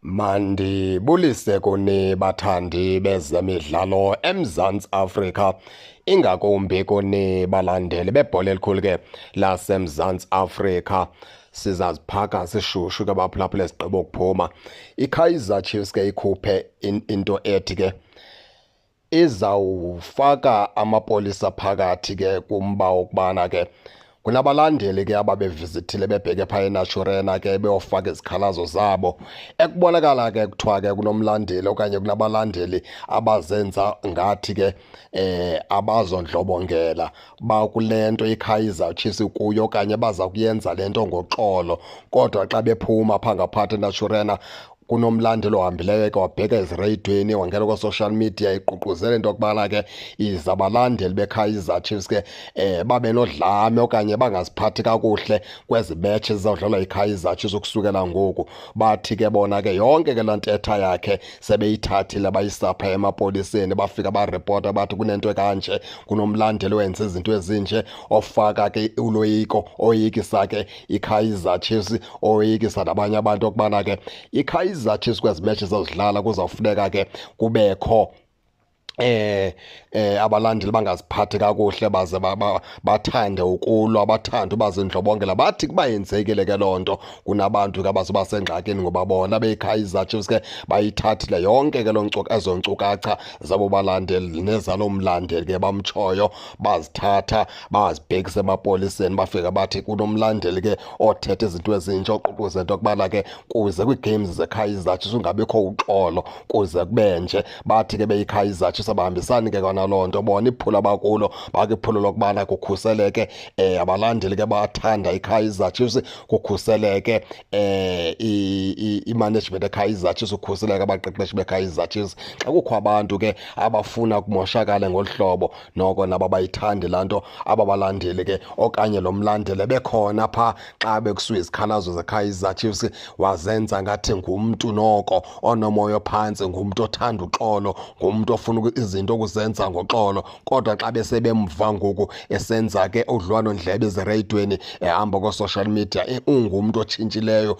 Mandibulise kuni bathandi bezemidlalo eMzantsi Afrika, ingakumbi kuni balandeli bebhola elikhulu ke laseMzantsi Afrika. Sizaziphaka sishushu ke baphulaphula esigqibo ukuphuma. iKaizer Chiefs ke ikhuphe into ethi ke izawufaka amapolisa phakathi ke kumba wokubana ke kunabalandeli ke ababevizithile bebheke phaya eNaturena ke beyofaka izikhalazo zabo. Ekubonakala ke kuthiwa ke kunomlandeli okanye kunabalandeli abazenza ngathi ke abazondlobongela bakule nto iKaizer Chiefs kuyo okanye baza kuyenza le nto ngoxolo, kodwa xa bephuma phaa ngaphatha eNaturena kunomlandeli ohambileyo ke wabheka ezireyidweni wangena kwa-social media iququzela into yokubana ke iza abalandeli beKaizer Chiefs ke babe nodlame okanye bangaziphathi kakuhle kwezi betshi zizawudlalwa yiKaizer Chiefs ukusukela ngoku. Bathi ke bona ke yonke ke laa ntetha yakhe sebeyithathile bayisapha emapoliseni, bafika baripota bathi kunento kanje, kunomlandeli owenza izinto ezinje ofaka ke uloyiko, oyikisa ke iKaizer Chiefs, oyikisa nabanye abantu okubana ke iKaizer Chiefs kwezi match zazidlala kuzawufuneka ke kubekho abalandeli bangaziphathi kakuhle baze bathande ukulwa, bathande ubazindlobongela. Bathi kuba yenzekile ke loo nto kunabantu ke abazoba sengxakini ngoba bona beyiKaizer Chiefs ke bayithathile yonke ke ezo nkcukacha zabo balandeli nezalo mlandeli ke bamtshoyo, bazithatha bazibhekisa emapoliseni. Bafika bathi kunomlandeli ke othetha izinto ezintsha oququze into yokubana ke kuze kwiigames zeKaizer Chiefs ungabikho uxolo kuze kube nje. Bathi ke beyiKaizer Chiefs abahambisani ke kwanaloo nto, bona iphula bakulo bakiphulo lokubana kukhuseleke abalandeli ke bathanda iKaizer Chiefs, kukhuseleke imanagement eKaizer Chiefs, ukhuseleke abaqeqeshi beKaizer Chiefs. Xa kukho abantu ke abafuna kumoshakale ngolu hlobo, noko nabo bayithandi laa nto, aba balandeli ke okanye lo mlandeli bekhona phaa xa bekusuka izikhalazo zeKaizer Chiefs wazenza ngathi ngumntu noko onomoya phantsi, ngumntu othanda uxolo, ngumntu ofuna izinto ukuzenza ngoxolo, kodwa xa besebemva ngoku esenza ke udliwano-ndlebe ezireyidweni ehamba ko-social media ungumntu otshintshileyo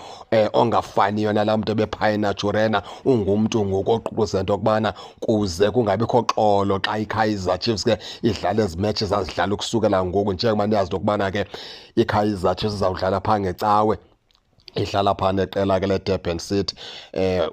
ongafaniyo nalaa mntu ebephaya eNaturena, ungumntu ngoku oququza into yokubana kuze kungabikho xolo xa iKaizer Chiefs ke idlala ezi match zazidlala ukusukela ngoku. Njengoba niyazi into yokubana ke iKaizer Chiefs izawudlala phaa ngecawe, ihlala phaa neqela ke leDurban City.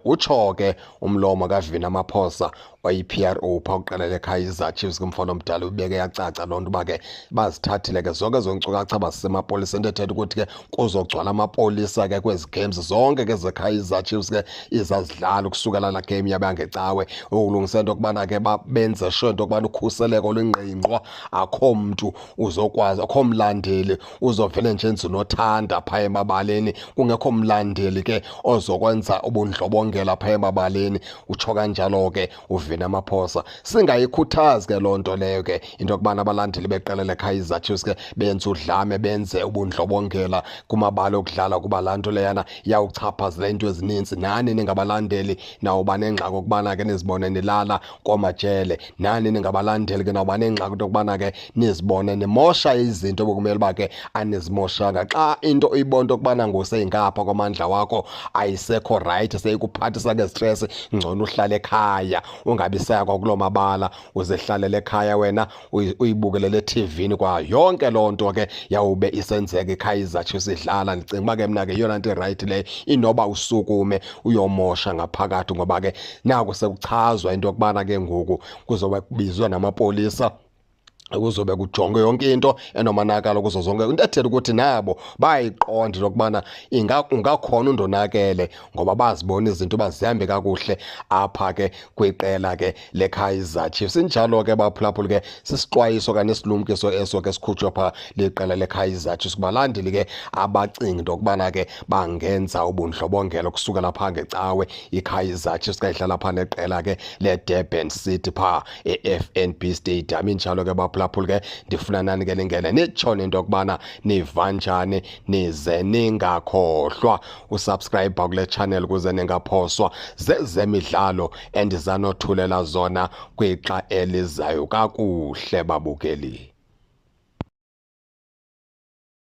Utsho ke umlomo kaVina Maphosa wayi-PRO phaa uqela leKaizer Chiefs kumfana omdala ubeke yacaca loo nto uba ke bazithathile ke zonke ezo nkcukacha basemapoliseni. Into ethetha ukuthi ke kuzogcwala amapolisa ke kwezi games zonke ke zeKaizer Chiefs ke izazidlala ukusukela laa game yaba ngecawe, ukulungisa into yokubana ke benze sure into yokubana ukhuseleko lwengqingqwa, akho mntu uzokwazi, akho mlandeli uzovele nje enze unothanda phaa emabaleni, kungekho mlandeli ke ozokwenza ubundlobongela phaa emabaleni. Utsho kanjalo ke uVina Maphosa. Singayikhuthazi ke loo nto leyo ke into yokubana abalandeli beqela leKaizer Chiefs ke benze udlame, benze ubundlobongela kumabala okudlala, kuba laa nto leyana iyawuchaphazela into ezininzi. Nani ningabalandeli nawuba nengxaki okubana ke nizibone nilala komajele, nani ningabalandeli ke nawuba nengxaki into yokubana ke nizibone nimosha izinto bekumele uba ke anizimoshanga. Xa into uyibona into yokubana nguseyingapha kwamandla wakho, ayisekho rayithi, seyikuphathisa ke stress, ngcono uhlale ekhaya ungabi saya kwakuloo mabala, uzehlalele ekhaya wena uyibukelele eTV-ni kwa yonke loo nto ke yawube isenzeka iKaizer Chiefs idlala. Ndicinga uba ke mna ke yeyona nto irayithi leyo, inoba usukume uyomosha ngaphakathi, ngoba ke naku sekuchazwa into yokubana ke ngoku kuzobe kubizwa namapolisa, kuzobe kujongwe yonke into enomonakalo kuzo zonke. Into ethetha ukuthi nabo bayayiqonda lokubana ungakhona undonakele ngoba bazibona izinto bazihambe kakuhle apha ke kwiqela ke leKaizer Chiefs. Injalo ke baphulaphuli ke sisixwayiso okanye isilumkiso eso ke sikhutshwa phaa liqela leKaizer Chiefs kubalandeli ke abacinga into yokubana ke bangenza ubundlobongela kusukela phaa ngecawe. iKaizer Chiefs ka idlala phaa neqela ke leDurban City phaa eFNB Stadium. Injalo ke baphulaphuli ke ndifuna nani ke ningene nitshone into yokubana niva njani, nize ningakhohlwa usubscribe kule channel kuze ningaphoswa zezemidlalo endizanothulela zona kwixa elizayo. Kakuhle babukeli.